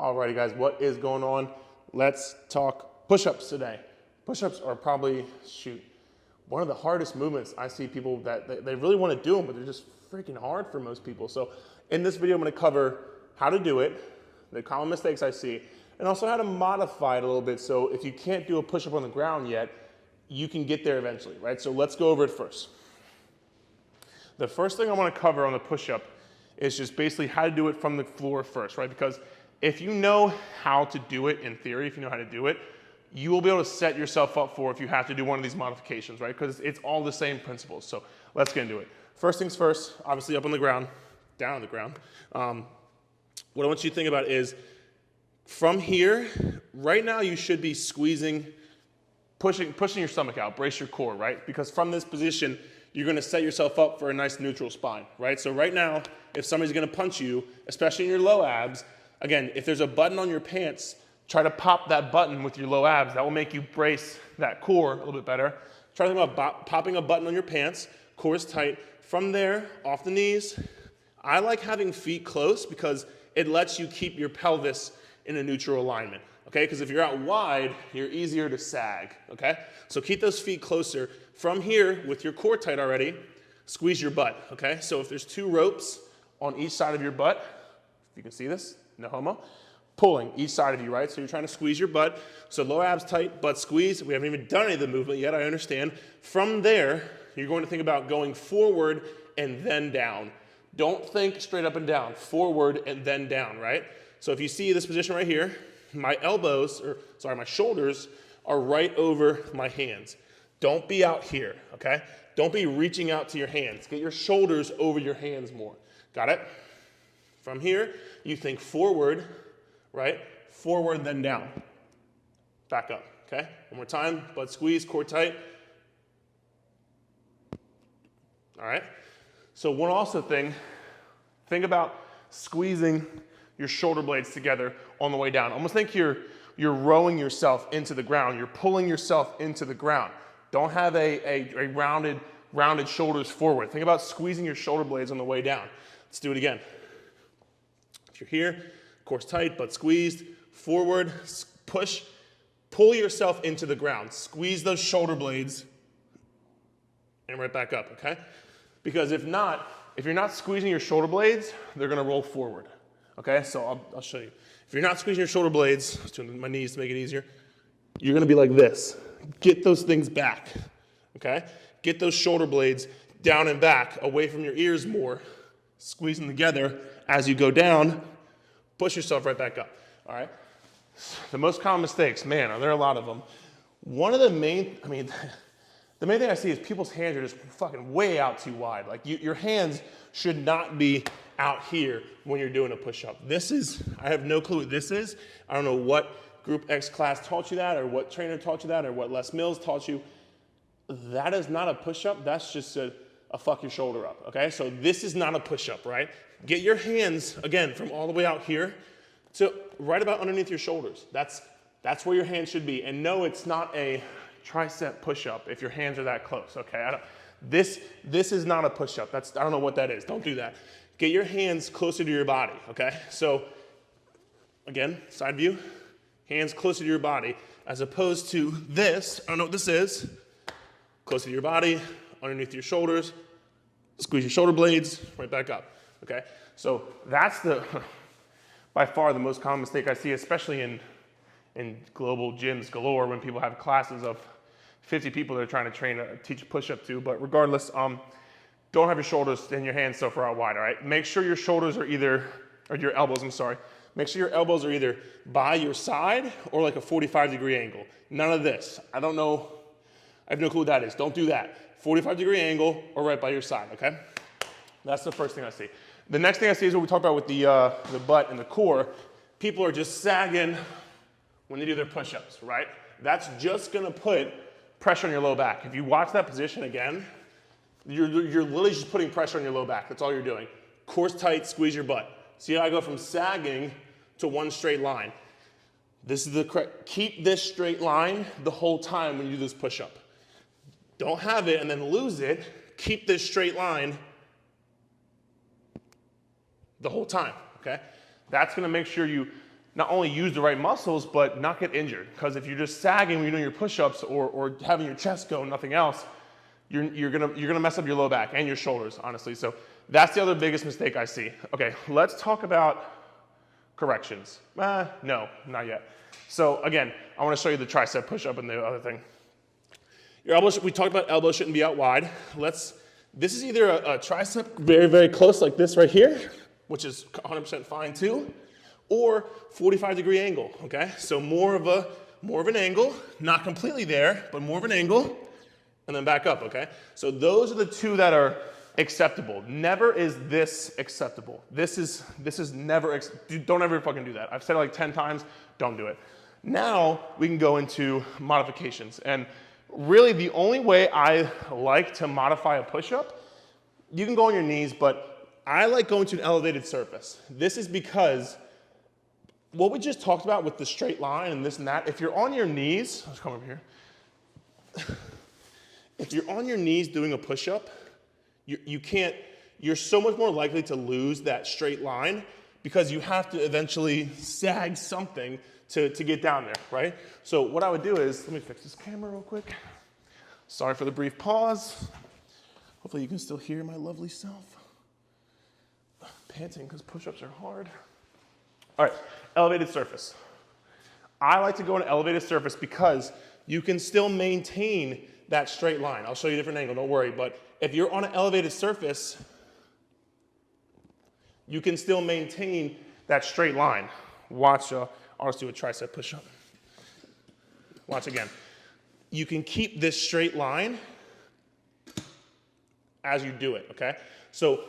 Alrighty guys, what is going on? Let's talk push-ups today. Push-ups are probably, one of the hardest movements. I see people that they really want to do them, but they're just freaking hard for most people. So in this video, I'm going to cover how to do it, the common mistakes I see, and also how to modify it a little bit so if you can't do a push-up on the ground yet, you can get there eventually, right? So let's go over it first. The first thing I want to cover on the push-up is just basically how to do it from the floor first, right? Because if you know how to do it in theory, if you know how to do it, you will be able to set yourself up for if you have to do one of these modifications, right? Because it's all the same principles. So let's get into it. First things first, obviously up on the ground, down on the ground. What I want you to think about is from here, right now you should be squeezing, pushing your stomach out, brace your core, right? Because from this position, you're gonna set yourself up for a nice neutral spine, right? So right now, if somebody's gonna punch you, especially in your low abs, again, if there's a button on your pants, try to pop that button with your low abs. That will make you brace that core a little bit better. Try to think about popping a button on your pants, core is tight. From there, off the knees. I like having feet close because it lets you keep your pelvis in a neutral alignment, okay? Because if you're out wide, you're easier to sag, okay? So keep those feet closer. From here, with your core tight already, squeeze your butt, okay? So if there's 2 ropes on each side of your butt, if you can see this, no homo, pulling each side of you, right? So you're trying to squeeze your butt. So low abs tight, butt squeeze. We haven't even done any of the movement yet, I understand. From there, you're going to think about going forward and then down. Don't think straight up and down, forward and then down, right? So if you see this position right here, my shoulders are right over my hands. Don't be out here, okay? Don't be reaching out to your hands. Get your shoulders over your hands more. Got it? From here, you think forward, right? Forward, then down. Back up, okay? One more time, butt squeeze, core tight. All right? So one also thing, think about squeezing your shoulder blades together on the way down. Almost think you're rowing yourself into the ground. You're pulling yourself into the ground. Don't have a rounded shoulders forward. Think about squeezing your shoulder blades on the way down. Let's do it again. If you're here, core's tight, butt squeezed, forward, push, pull yourself into the ground. Squeeze those shoulder blades and right back up, okay? Because if you're not squeezing your shoulder blades, they're gonna roll forward, okay? So I'll show you. If you're not squeezing your shoulder blades, let's do my knees to make it easier, you're gonna be like this. Get those things back, okay? Get those shoulder blades down and back, away from your ears more. Squeeze them together as you go down, push yourself right back up, all right? The most common mistakes, man, are there a lot of them. One of the main, the main thing I see is people's hands are just fucking way out too wide. Like your hands should not be out here when you're doing a push-up. I have no clue what this is. I don't know what Group X class taught you that, or what trainer taught you that, or what Les Mills taught you. That is not a push-up, that's just a fuck your shoulder up, okay? So this is not a push-up, right? Get your hands, again, from all the way out here to right about underneath your shoulders. That's where your hands should be. And no, it's not a tricep push-up if your hands are that close, okay? This is not a push-up. I don't know what that is. Don't do that. Get your hands closer to your body, okay? So, again, side view, hands closer to your body, as opposed to this, I don't know what this is, closer to your body, underneath your shoulders, squeeze your shoulder blades, right back up, okay? So that's by far the most common mistake I see, especially in global gyms galore when people have classes of 50 people they're trying to teach a push-up to, but regardless, don't have your shoulders and your hands so far out wide, all right? Make sure your shoulders are your elbows, make sure your elbows are either by your side or like a 45-degree angle. None of this. I have no clue what that is. Don't do that. 45-degree angle or right by your side, okay? That's the first thing I see. The next thing I see is what we talked about with the butt and the core. People are just sagging when they do their push-ups, right? That's just gonna put pressure on your low back. If you watch that position again, you're literally just putting pressure on your low back. That's all you're doing. Core's tight, squeeze your butt. See how I go from sagging to one straight line. This is the correct, keep this straight line the whole time when you do this push-up. Don't have it and then lose it. Keep this straight line the whole time, okay? That's gonna make sure you not only use the right muscles, but not get injured. Because if you're just sagging when you're doing your push-ups or having your chest go, nothing else, you're gonna mess up your low back and your shoulders, honestly. So that's the other biggest mistake I see. Okay, let's talk about corrections. No, not yet. So again, I wanna show you the tricep push-up and the other thing. Your elbows, we talked about elbows shouldn't be out wide. This is either a tricep very, very close like this right here, which is 100% fine too, or 45-degree angle, okay? So more of an angle, not completely there, but more of an angle, and then back up, okay? So those are the two that are acceptable. Never is this acceptable. This is never, don't ever fucking do that. I've said it like 10 times, don't do it. Now we can go into modifications. And really the only way I like to modify a push-up, you can go on your knees, but I like going to an elevated surface. This is because what we just talked about with the straight line and this and that, if you're on your knees, let's come over here. If you're on your knees doing a push-up, you're so much more likely to lose that straight line because you have to eventually sag something to get down there, right? So what I would do is, let me fix this camera real quick. Sorry for the brief pause. Hopefully you can still hear my lovely self. Panting because push-ups are hard. All right, elevated surface. I like to go on an elevated surface because you can still maintain that straight line. I'll show you a different angle, don't worry. But if you're on an elevated surface, you can still maintain that straight line. Watch, I'll just do a tricep push-up. Watch again. You can keep this straight line as you do it, okay? So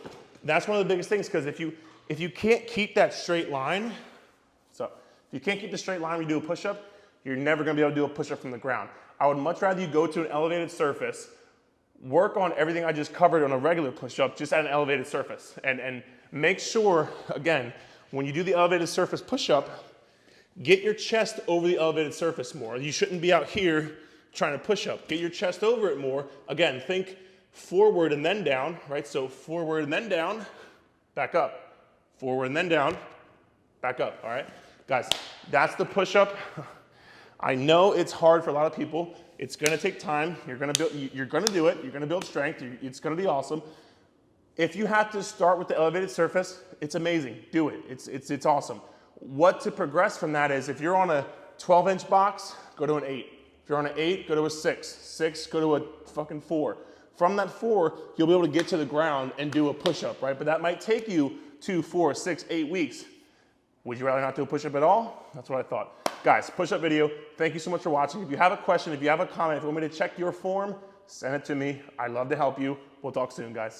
that's one of the biggest things, because if you can't keep that straight line, so if you can't keep the straight line when you do a push-up, you're never gonna be able to do a push-up from the ground. I would much rather you go to an elevated surface, work on everything I just covered on a regular push-up, just at an elevated surface. And make sure, again, when you do the elevated surface push-up, get your chest over the elevated surface more. You shouldn't be out here trying to push up. Get your chest over it more. Again, think forward and then down, right? So forward and then down, back up. Forward and then down, back up, all right? Guys, that's the push-up. I know it's hard for a lot of people. It's gonna take time. You're gonna do it. You're gonna build strength. It's gonna be awesome. If you have to start with the elevated surface, it's amazing. Do it. It's awesome. What to progress from that is, if you're on a 12-inch box, go to an 8. If you're on an 8, go to a 6. 6, go to a fucking 4. From that 4, you'll be able to get to the ground and do a push-up, right? But that might take you 2, 4, 6, 8 weeks. Would you rather not do a push-up at all? That's what I thought. Guys, push-up video, thank you so much for watching. If you have a question, if you have a comment, if you want me to check your form, send it to me. I'd love to help you. We'll talk soon, guys.